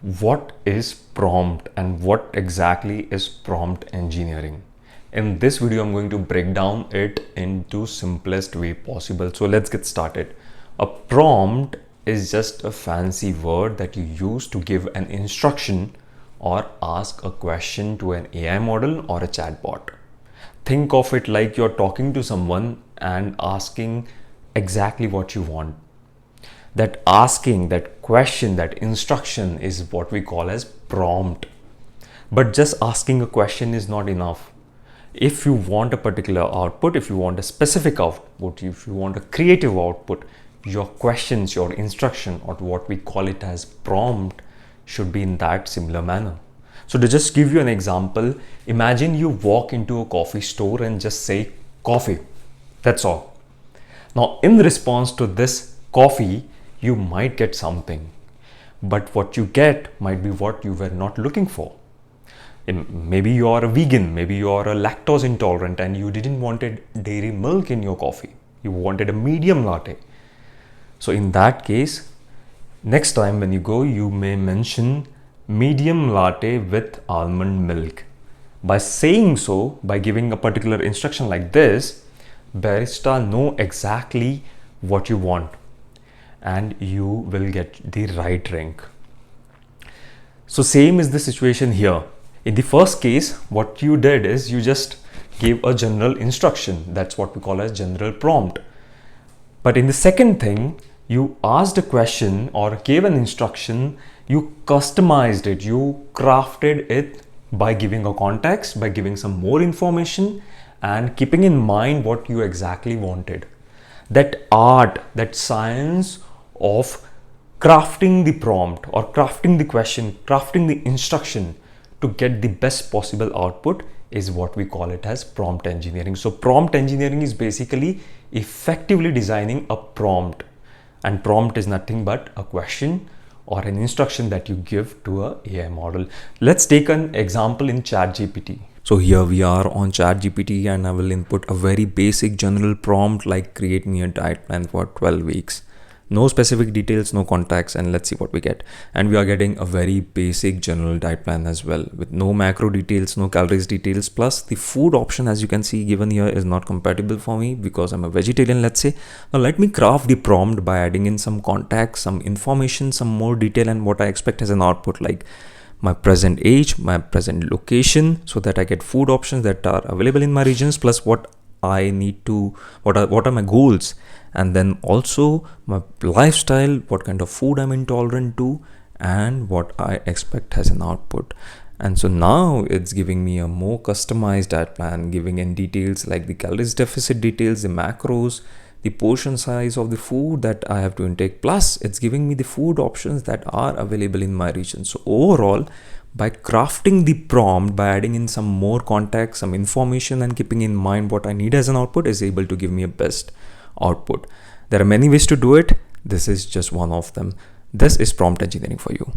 What is prompt and what exactly is prompt engineering? In this video, I'm going to break down it into simplest way possible. So let's get started. A prompt is just a fancy word that you use to give an instruction or ask a question to an AI model or a chatbot. Think of it like you're talking to someone and asking exactly what you want. That asking, that question, that instruction is what we call as prompt. But just asking a question is not enough. If you want a particular output, if you want a specific output, if you want a creative output, your questions, your instruction, or what we call it as prompt, should be in that similar manner. So to just give you an example, imagine you walk into a coffee store and just say coffee. That's all. Now, in response to this coffee, you might get something, but what you get might be what you were not looking for. Maybe you are a vegan, maybe you are a lactose intolerant and you didn't wanted dairy milk in your coffee. You wanted a medium latte. So in that case, next time when you go, you may mention medium latte with almond milk. By saying so, by giving a particular instruction like this, barista know exactly what you want and you will get the right drink. So same is the situation here. In the first case, what you did is you just gave a general instruction. That's what we call as general prompt. But in the second thing, you asked a question or gave an instruction, you customized it, you crafted it by giving a context, by giving some more information and keeping in mind what you exactly wanted. That art, that science of crafting the prompt or crafting the question, crafting the instruction to get the best possible output is what we call it as prompt engineering. So prompt engineering is basically effectively designing a prompt, and prompt is nothing but a question or an instruction that you give to a AI model. Let's take an example in Chat GPT. So here we are on Chat GPT and I will input a very basic general prompt like create me a diet plan for 12 weeks. No specific details, no contacts, and let's see what we get. And we are getting a very basic general diet plan as well with no macro details, no calories details, plus the food option as you can see given here is not compatible for me because I'm a vegetarian, let's say. Now let me craft the prompt by adding in some contacts, some information, some more detail and what I expect as an output like my present age, my present location, so that I get food options that are available in my regions, plus what I need to, what are my goals, and then also my lifestyle, what kind of food I'm intolerant to, and what I expect as an output. And so now it's giving me a more customized diet plan, giving in details like the calories deficit details, the macros, the portion size of the food that I have to intake, plus it's giving me the food options that are available in my region. So overall, by crafting the prompt, by adding in some more context, some information and keeping in mind what I need as an output is able to give me a best output. There are many ways to do it. This is just one of them. This is prompt engineering for you.